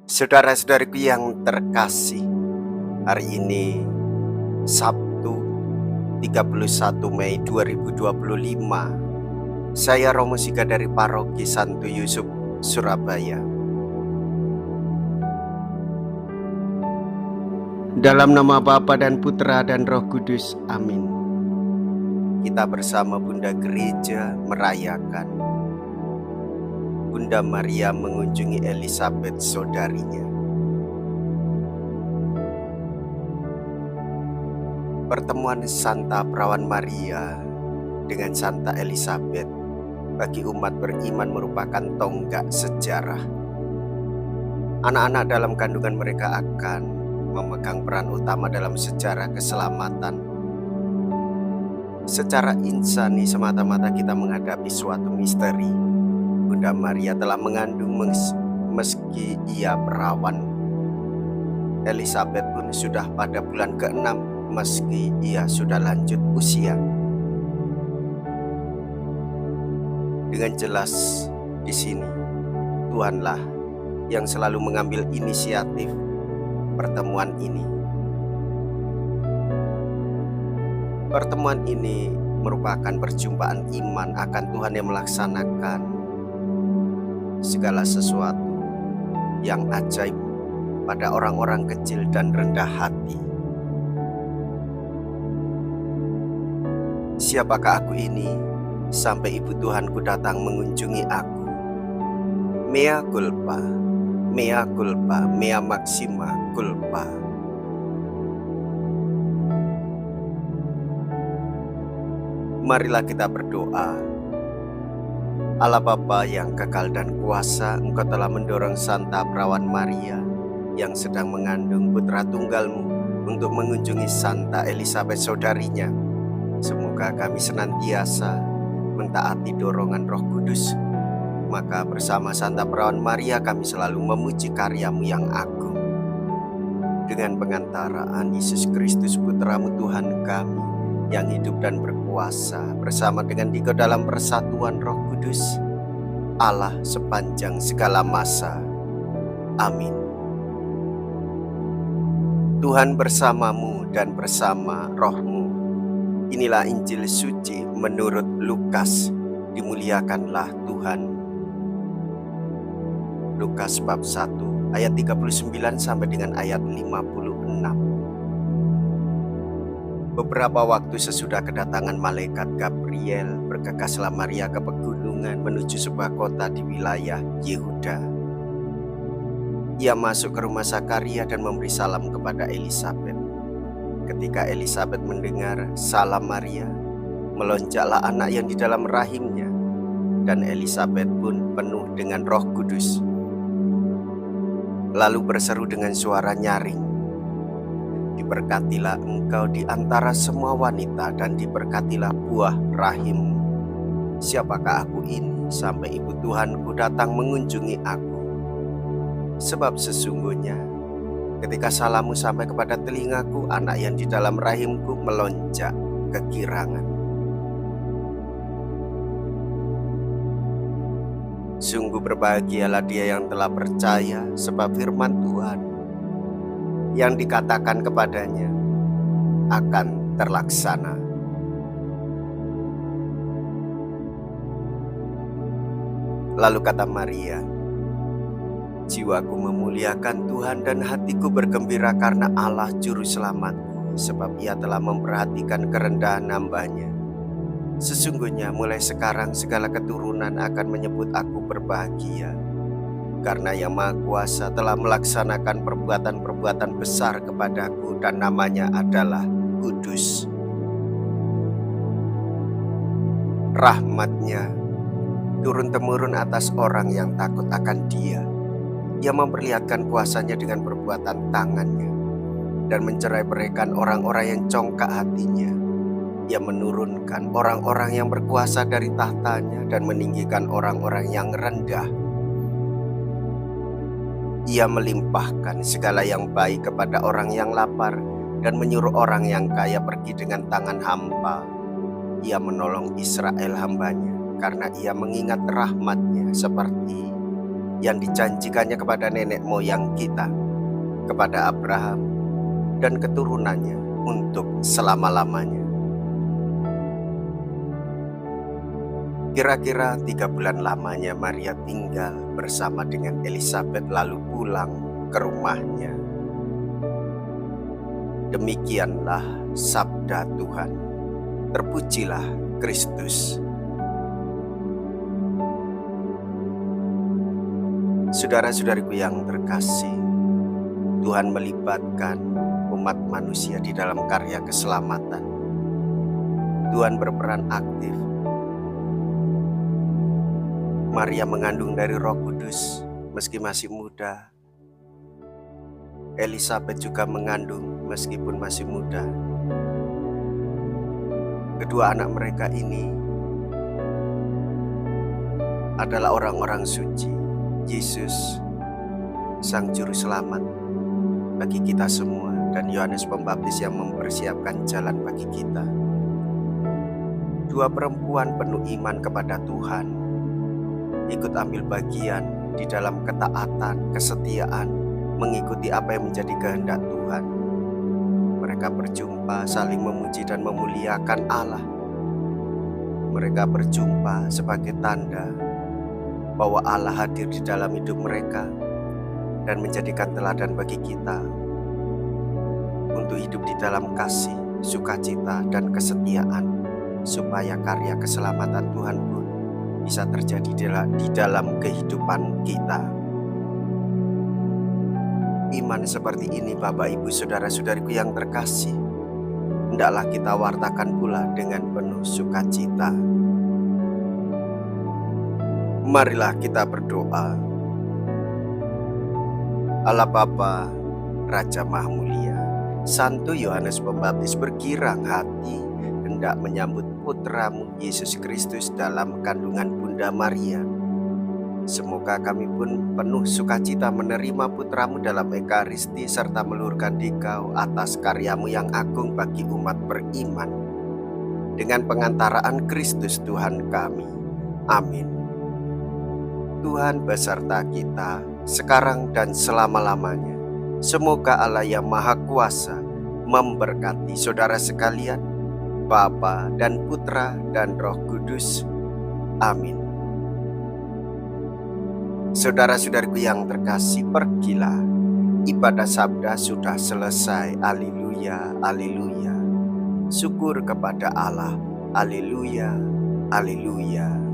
Saudara-saudariku yang terkasih, hari ini Sabtu 31 Mei 2025. Saya Romo Siga dari Paroki Santo Yusuf, Surabaya. Dalam nama Bapa dan Putra dan Roh Kudus, amin. Kita bersama Bunda Gereja merayakan Bunda Maria mengunjungi Elizabeth saudarinya. Pertemuan Santa Perawan Maria dengan Santa Elizabeth bagi umat beriman merupakan tonggak sejarah. Anak-anak dalam kandungan mereka akan memegang peran utama dalam sejarah keselamatan. Secara insani semata-mata kita menghadapi suatu misteri. Bunda Maria telah mengandung meski ia perawan. Elizabeth pun sudah pada bulan ke-6 meski ia sudah lanjut usia. Dengan jelas di sini Tuhanlah yang selalu mengambil inisiatif pertemuan ini. Pertemuan ini merupakan perjumpaan iman akan Tuhan yang melaksanakan segala sesuatu yang ajaib pada orang-orang kecil dan rendah hati. Siapakah aku ini sampai Ibu Tuhanku datang mengunjungi aku? Mea culpa, mea culpa, mea maxima culpa. Marilah kita berdoa. Allah Bapa yang kekal dan kuasa, Engkau telah mendorong Santa Perawan Maria yang sedang mengandung putra tunggalmu untuk mengunjungi Santa Elizabeth saudarinya. Semoga kami senantiasa mentaati dorongan Roh Kudus. Maka bersama Santa Perawan Maria kami selalu memuji karya-Mu yang agung. Dengan pengantaraan Yesus Kristus Putra-Mu Tuhan kami yang hidup dan berkuasa bersama dengan Dikau dalam persatuan Roh Kudus, Allah sepanjang segala masa. Amin. Tuhan bersamamu dan bersama rohmu. Inilah Injil suci menurut Lukas. Dimuliakanlah Tuhan. Lukas bab 1 ayat 39 sampai dengan ayat 56. Beberapa waktu sesudah kedatangan malaikat Gabriel, bergegaslah Maria ke pegunungan menuju sebuah kota di wilayah Yehuda. Ia masuk ke rumah Zakaria dan memberi salam kepada Elizabeth. Ketika Elizabeth mendengar salam Maria, melonjaklah anak yang di dalam rahimnya, dan Elizabeth pun penuh dengan Roh Kudus. Lalu berseru dengan suara nyaring, "Diberkatilah engkau di antara semua wanita, dan diberkatilah buah rahimmu. Siapakah aku ini sampai Ibu Tuhanku datang mengunjungi aku? Sebab sesungguhnya ketika salammu sampai kepada telingaku, anak yang di dalam rahimku melonjak kegirangan." Sungguh berbahagialah dia yang telah percaya, sebab firman Tuhan yang dikatakan kepadanya akan terlaksana. Lalu kata Maria, "Jiwaku memuliakan Tuhan dan hatiku bergembira karena Allah Juru Selamatku, sebab Ia telah memperhatikan kerendahan hamba-Nya. Sesungguhnya mulai sekarang segala keturunan akan menyebut aku berbahagia, karena Yang Maha Kuasa telah melaksanakan perbuatan-perbuatan besar kepadaku, dan namanya adalah Kudus. Rahmat-Nya turun-temurun atas orang yang takut akan Dia. Ia memperlihatkan kuasa-Nya dengan perbuatan tangan-Nya, dan mencerai-beraikan orang-orang yang congkak hatinya. Ia menurunkan orang-orang yang berkuasa dari tahtanya dan meninggikan orang-orang yang rendah. Ia melimpahkan segala yang baik kepada orang yang lapar dan menyuruh orang yang kaya pergi dengan tangan hampa. Ia menolong Israel hamba-Nya karena Ia mengingat rahmat-Nya seperti yang dijanjikannya kepada nenek moyang kita, kepada Abraham dan keturunannya untuk selama-lamanya. Kira-kira 3 bulan lamanya Maria tinggal bersama dengan Elizabeth lalu pulang ke rumahnya. Demikianlah sabda Tuhan. Terpujilah Kristus. Saudara-saudariku yang terkasih, Tuhan melibatkan umat manusia di dalam karya keselamatan. Tuhan berperan aktif. Maria mengandung dari Roh Kudus meski masih muda. Elizabeth juga mengandung meskipun masih muda. Kedua anak mereka ini adalah orang-orang suci. Yesus, Sang Juru Selamat bagi kita semua, dan Yohanes Pembaptis yang mempersiapkan jalan bagi kita. Dua perempuan penuh iman kepada Tuhan ikut ambil bagian di dalam ketaatan, kesetiaan, mengikuti apa yang menjadi kehendak Tuhan. Mereka berjumpa saling memuji dan memuliakan Allah. Mereka berjumpa sebagai tanda bahwa Allah hadir di dalam hidup mereka dan menjadikan teladan bagi kita untuk hidup di dalam kasih, sukacita, dan kesetiaan, supaya karya keselamatan Tuhan pun bisa terjadi di dalam kehidupan kita. Iman seperti ini, Bapak, Ibu, saudara-saudariku yang terkasih, hendaklah kita wartakan pula dengan penuh sukacita. Marilah kita berdoa. Allah Bapa, Raja Maha Mulia, Santo Yohanes Pembaptis bergirang hati hendak menyambut putramu Yesus Kristus dalam kandungan Bunda Maria. Semoga kami pun penuh sukacita menerima putramu dalam Ekaristi serta meluhurkan dikau atas karyamu yang agung bagi umat beriman. Dengan pengantaraan Kristus Tuhan kami. Amin. Tuhan beserta kita sekarang dan selama-lamanya. Semoga Allah yang Maha Kuasa memberkati saudara sekalian, Bapa dan Putra dan Roh Kudus. Amin. Saudara-saudariku yang terkasih, pergilah. Ibadah sabda sudah selesai. Haleluya, haleluya. Syukur kepada Allah. Haleluya, haleluya.